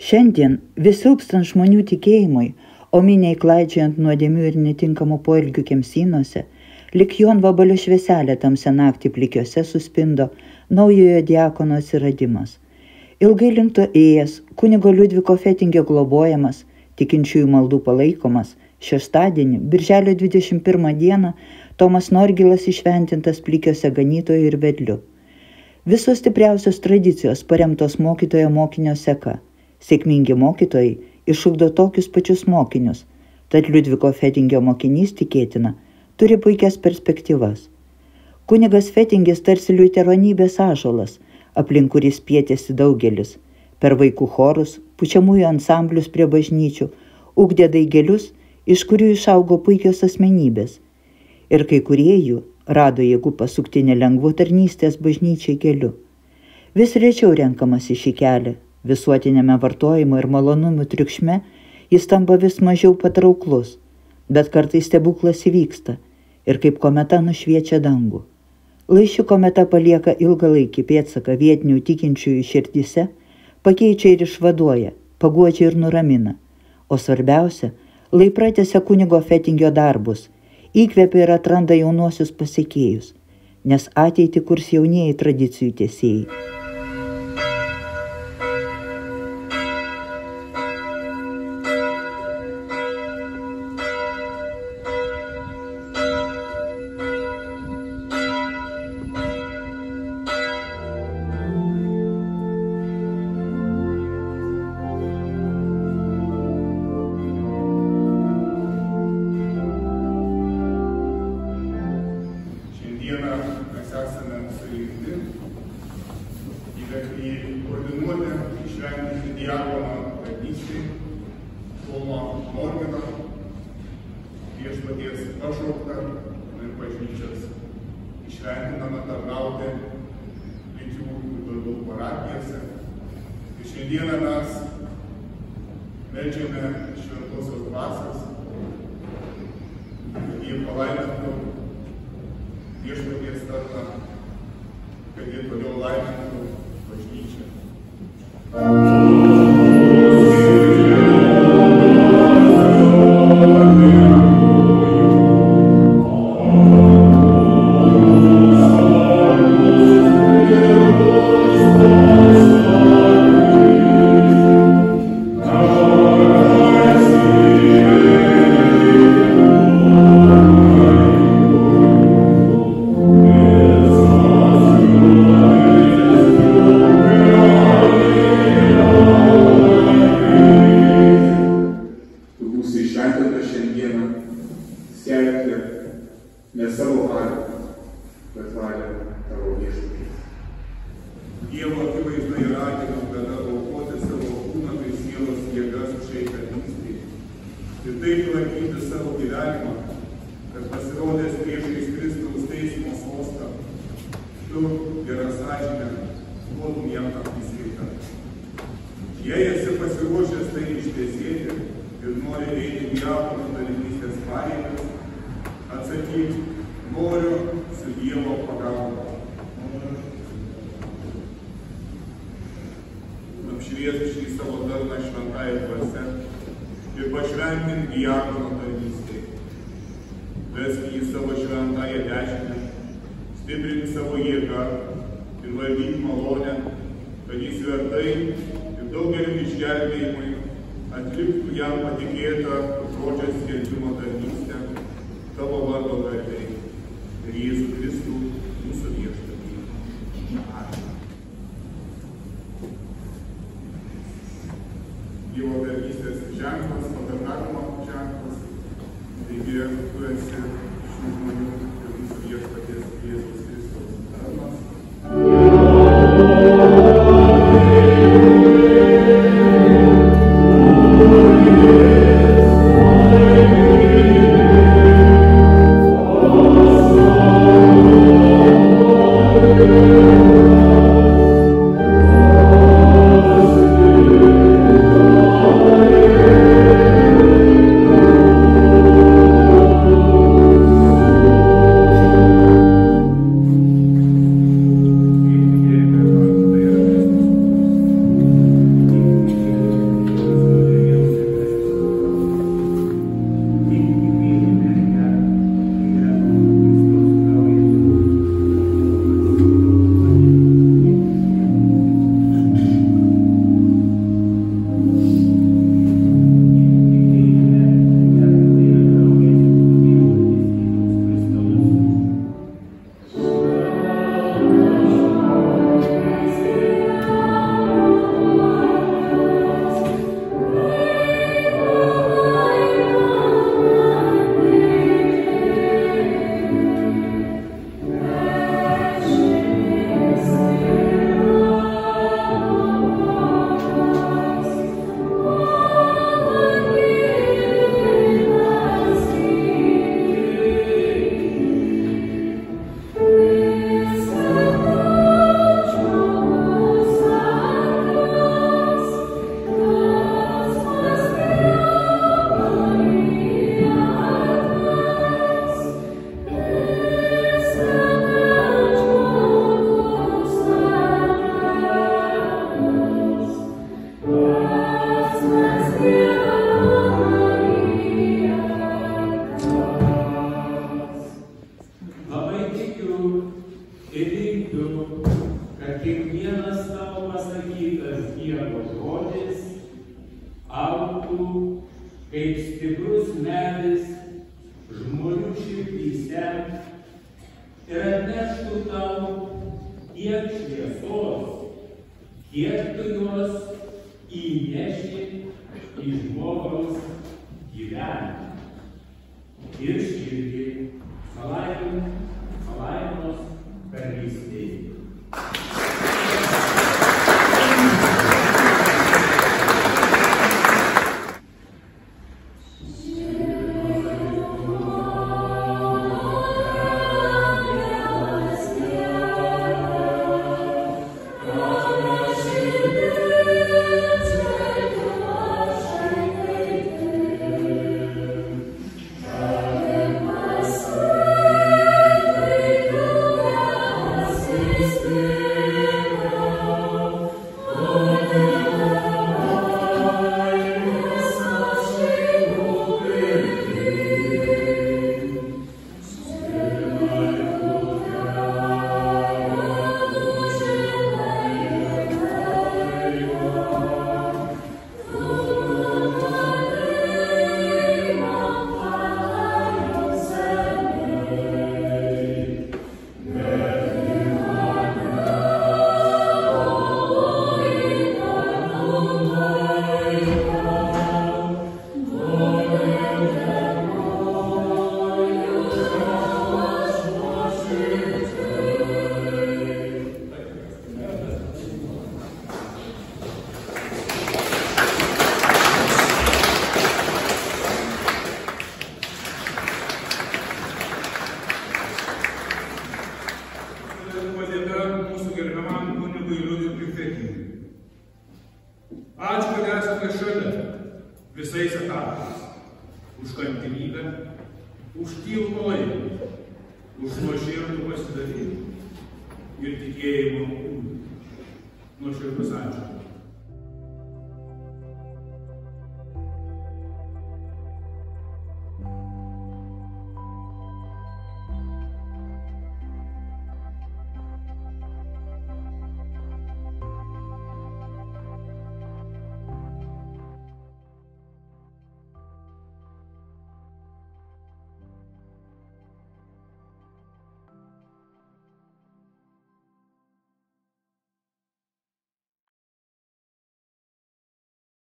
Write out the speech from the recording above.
Šiandien vis silpstant žmonių tikėjimui, o miniai klaidžiant nuodėmių ir netinkamų poelgių kemsynuose, lik jonvabalio švieselė tamsią naktį plikiuose suspindo naujojo diakono atsiradimas. Ilgai link to ėjęs, kunigo Liudviko Fetingio globojamas, tikinčiųjų maldų palaikomas, šeštadienį, birželio 21 dieną, Tomas Norgilas įšventintas plikiuose ganytoju ir vedliu. Visos stipriausios tradicijos paremtos mokytojo mokinio seka. Sėkmingi mokytojai išugdo tokius pačius mokinius, tad Liudviko Fetingio mokinys tikėtina turi puikias perspektyvas. Kunigas Fetingis tarsi liuteronybės ąžuolas, aplink kurį spietėsi daugelis, per vaikų chorus, pučiamųjų ansamblius prie bažnyčių, ugdė daigelius, iš kurių išaugo puikios asmenybės. Ir kai kurie jų rado jėgų pasukti nelengvu tarnystės bažnyčiai keliu. Vis rečiau renkamas į šį kelią, visuotinėme vartojimo ir malonumų triukšme jis tampa vis mažiau patrauklus, bet kartais stebuklas įvyksta ir kaip kometa nušviečia dangų. Lai ši kometa palieka ilgalaikį pėdsaką vietinių tikinčiųjų širdyse, pakeičia ir išvaduoja, paguodžia ir nuramina, o svarbiausia, lai pratęsia kunigo Fetingio darbus, įkvepia ir atranda jaunuosius pasekėjus, nes ateitį kurs jaunieji tradicijų tęsėjai. Šventinama tarnauti lyčių tautų parapijose. Ir šiandieną mes meldžiame šventosios dvasios, kad jie palaimintų viešpaties tarną, kad jie toliau laimintų bažnyčią. Dievo akivaizdoje raginam tada aukoti savo kūną bei sielos jėgas šiai tarnystei ir taip lankyti savo gyvenimą, kad pasirodęs priešais Kristaus teismo sostą, tu, gera sąžinė, duotum jam apsisveitą. Jei esi pasiruošęs tai ištesėti ir nori eiti diakono tarnystės pareigas, atsakyk, noriu su Dievo pagalba. Apšviesk šį savo tarną šventąją dvasią ir pašventink diakono tarnystei. Vesk jį savo šventąją dešinę, stiprink savo jėgą ir valdyk malonę, kad jis vertai ir daugeliu išgelbėjimui atliktų jam patikėtą žodžio skelbimo tarnystę tavo vardo garbei ir Jėzų Kristų mūsų viešpatį. Amen. Dievo tarnystės ženklas, patarnavimo ženklas, taigi tu esi šių žmonių ir mūsų viešpaties Jėzus Kristus tarnas. savo pasakytas Dievo žodis augtų kaip stiprus medis žmonių širdyse ir atneštų tau tiek šviesos, kiek tu jos įneši į žmogaus gyvenimą. Ir širdį palaiminus karalystėje. Ačiū, kad esate šalia visais etapais. Už kantrybę, už tylų palaikymą, už nuoširdų pasidavimą ir tikėjimo kūną. Nuoširdus ačiū.